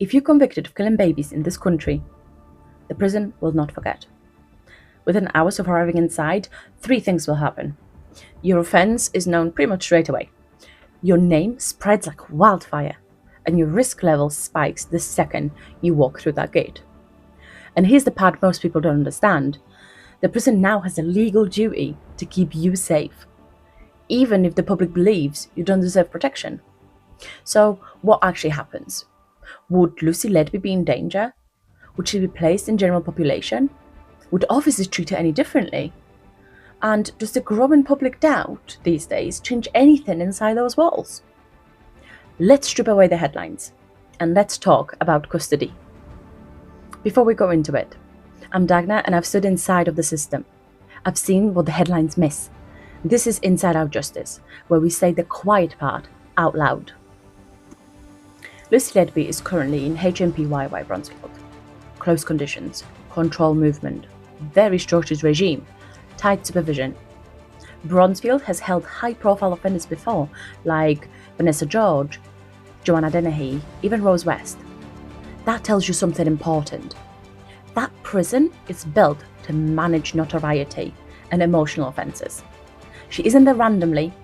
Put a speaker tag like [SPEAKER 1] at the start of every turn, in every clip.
[SPEAKER 1] If you're convicted of killing babies in this country, the prison will not forget. Within hours of arriving inside, 3 things will happen. Your offence is known pretty much straight away. Your name spreads like wildfire, and your risk level spikes the second you walk through that gate. And here's the part most people don't understand. The prison now has a legal duty to keep you safe, even if the public believes you don't deserve protection. So what actually happens? Would Lucy Letby be in danger? Would she be placed in general population? Would officers treat her any differently? And does the growing public doubt these days change anything inside those walls? Let's strip away the headlines and let's talk about custody. Before we go into it, I'm Dagna and I've stood inside of the system. I've seen what the headlines miss. This is Inside Out Justice, where we say the quiet part out loud. Lucy Letby is currently in HMP YOI Bronzefield. Close conditions, control movement, very structured regime, tight supervision. Bronzefield has held high-profile offenders before, like Vanessa George, Joanna Dennehy, even Rose West. That tells you something important. That prison is built to manage notoriety and emotional offences. She isn't there randomly.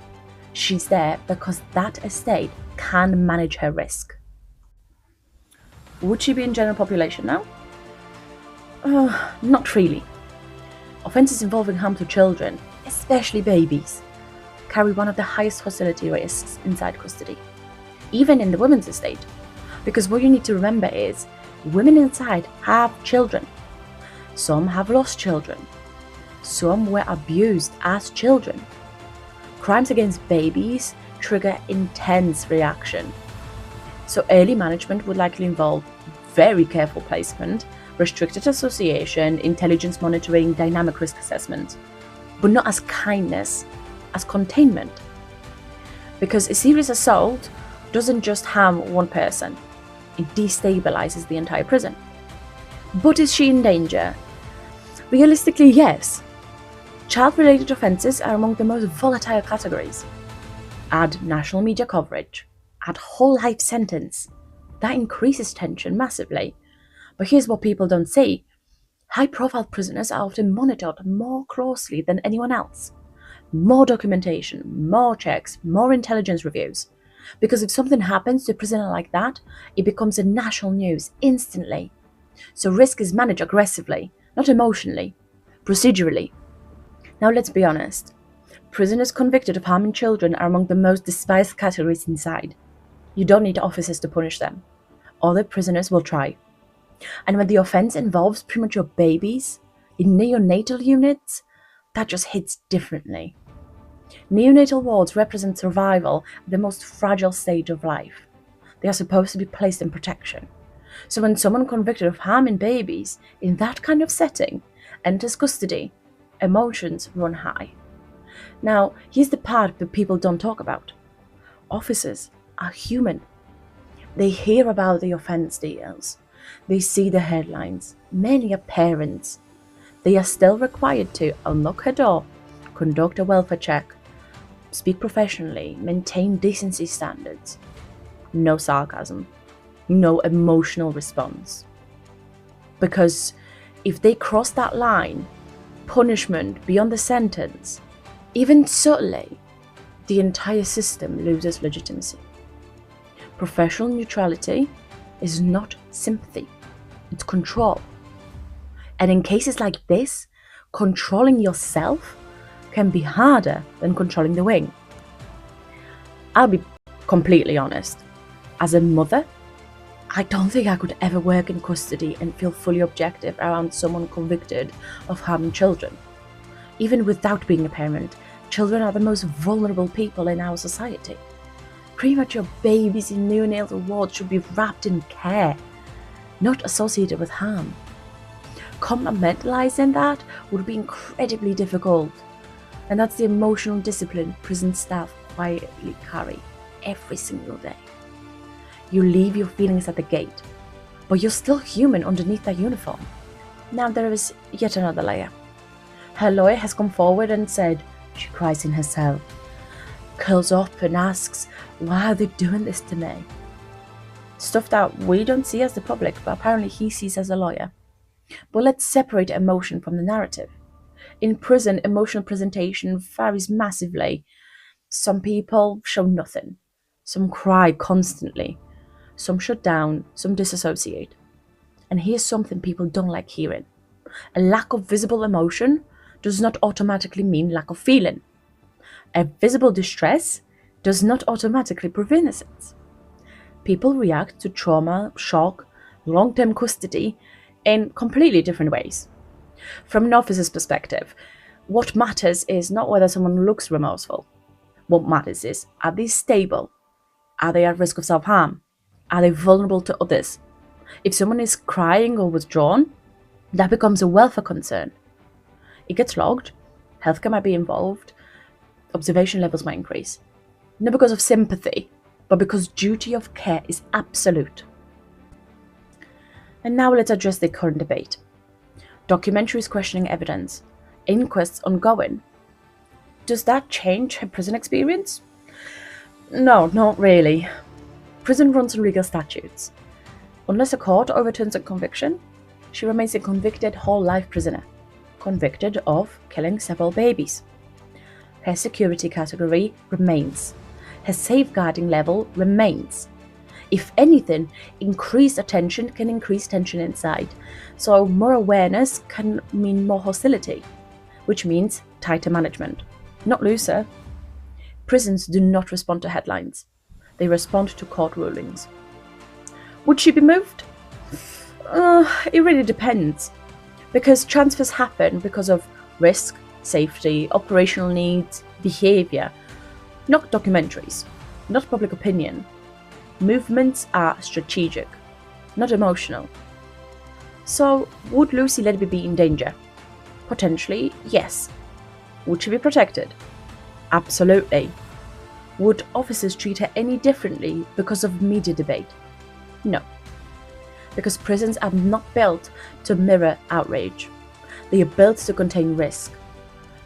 [SPEAKER 1] She's there because that estate can manage her risk. Would she be in general population now? Not really. Offences involving harm to children, especially babies, carry one of the highest hostility risks inside custody, even in the women's estate. Because what you need to remember is, women inside have children. Some have lost children. Some were abused as children. Crimes against babies trigger intense reaction. So early management would likely involve very careful placement, restricted association, intelligence monitoring, dynamic risk assessment, but not as kindness, as containment. Because a serious assault doesn't just harm one person, it destabilizes the entire prison. But is she in danger? Realistically, yes. Child-related offences are among the most volatile categories. Add national media coverage, add whole life sentence. That increases tension massively. But here's what people don't see. High-profile prisoners are often monitored more closely than anyone else. More documentation, more checks, more intelligence reviews. Because if something happens to a prisoner like that, it becomes a national news instantly. So risk is managed aggressively, not emotionally, procedurally. Now let's be honest. Prisoners convicted of harming children are among the most despised categories inside. You don't need officers to punish them. Other prisoners will try. And when the offence involves premature babies in neonatal units, that just hits differently. Neonatal wards represent survival at the most fragile stage of life. They are supposed to be placed in protection. So when someone convicted of harming babies in that kind of setting enters custody, emotions run high. Now, here's the part that people don't talk about. Officers are human. They hear about the offence details. They see the headlines. Many are parents. They are still required to unlock her door, conduct a welfare check, speak professionally, maintain decency standards. No sarcasm. No emotional response. Because if they cross that line, punishment beyond the sentence, even subtly, the entire system loses legitimacy. Professional neutrality is not sympathy, it's control. And in cases like this, controlling yourself can be harder than controlling the wing. I'll be completely honest. As a mother, I don't think I could ever work in custody and feel fully objective around someone convicted of harming children. Even without being a parent, children are the most vulnerable people in our society. Premature babies in neonatal wards should be wrapped in care, not associated with harm. Compartmentalizing that would be incredibly difficult, and that's the emotional discipline prison staff quietly carry every single day. You leave your feelings at the gate, but you're still human underneath that uniform. Now there is yet another layer. Her lawyer has come forward and said she cries in her cell, curls up and asks, why are they doing this to me? Stuff that we don't see as the public, but apparently he sees as a lawyer. But let's separate emotion from the narrative. In prison, emotional presentation varies massively. Some people show nothing. Some cry constantly. Some shut down. Some disassociate. And here's something people don't like hearing. A lack of visible emotion does not automatically mean lack of feeling. A visible distress does not automatically prove innocence. People react to trauma, shock, long-term custody in completely different ways. From an officer's perspective, what matters is not whether someone looks remorseful. What matters is, are they stable? Are they at risk of self-harm? Are they vulnerable to others? If someone is crying or withdrawn, that becomes a welfare concern. It gets logged, healthcare might be involved, observation levels might increase. Not because of sympathy, but because duty of care is absolute. And now let's address the current debate. Documentaries questioning evidence, inquests ongoing. Does that change her prison experience? No, not really. Prison runs on legal statutes. Unless a court overturns a conviction, she remains a convicted whole-life prisoner, convicted of killing several babies. Her security category remains. Her safeguarding level remains. If anything, increased attention can increase tension inside, so more awareness can mean more hostility, which means tighter management, not looser. Prisons do not respond to headlines. They respond to court rulings. Would she be moved? It really depends, because transfers happen because of risk, safety, operational needs, behaviour, not documentaries, not public opinion. Movements are strategic, not emotional. So, would Lucy Letby be in danger? Potentially, yes. Would she be protected? Absolutely. Would officers treat her any differently because of media debate? No. Because prisons are not built to mirror outrage. They are built to contain risk.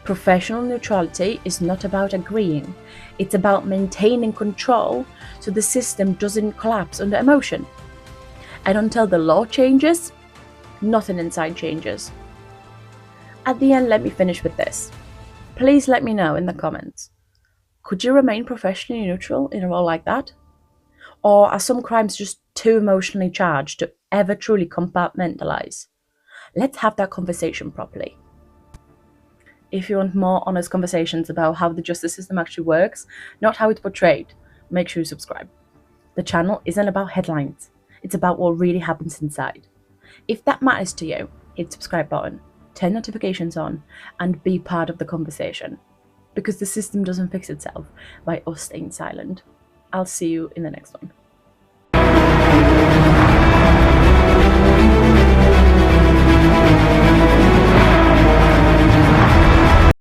[SPEAKER 1] Professional neutrality is not about agreeing. It's about maintaining control so the system doesn't collapse under emotion. And until the law changes, nothing inside changes. At the end, let me finish with this. Please let me know in the comments. Could you remain professionally neutral in a role like that? Or are some crimes just too emotionally charged to ever truly compartmentalize? Let's have that conversation properly. If you want more honest conversations about how the justice system actually works, not how it's portrayed, make sure you subscribe. The channel isn't about headlines. It's about what really happens inside. If that matters to you, hit the subscribe button, turn notifications on, and be part of the conversation. Because the system doesn't fix itself by us staying silent. I'll see you in the next one.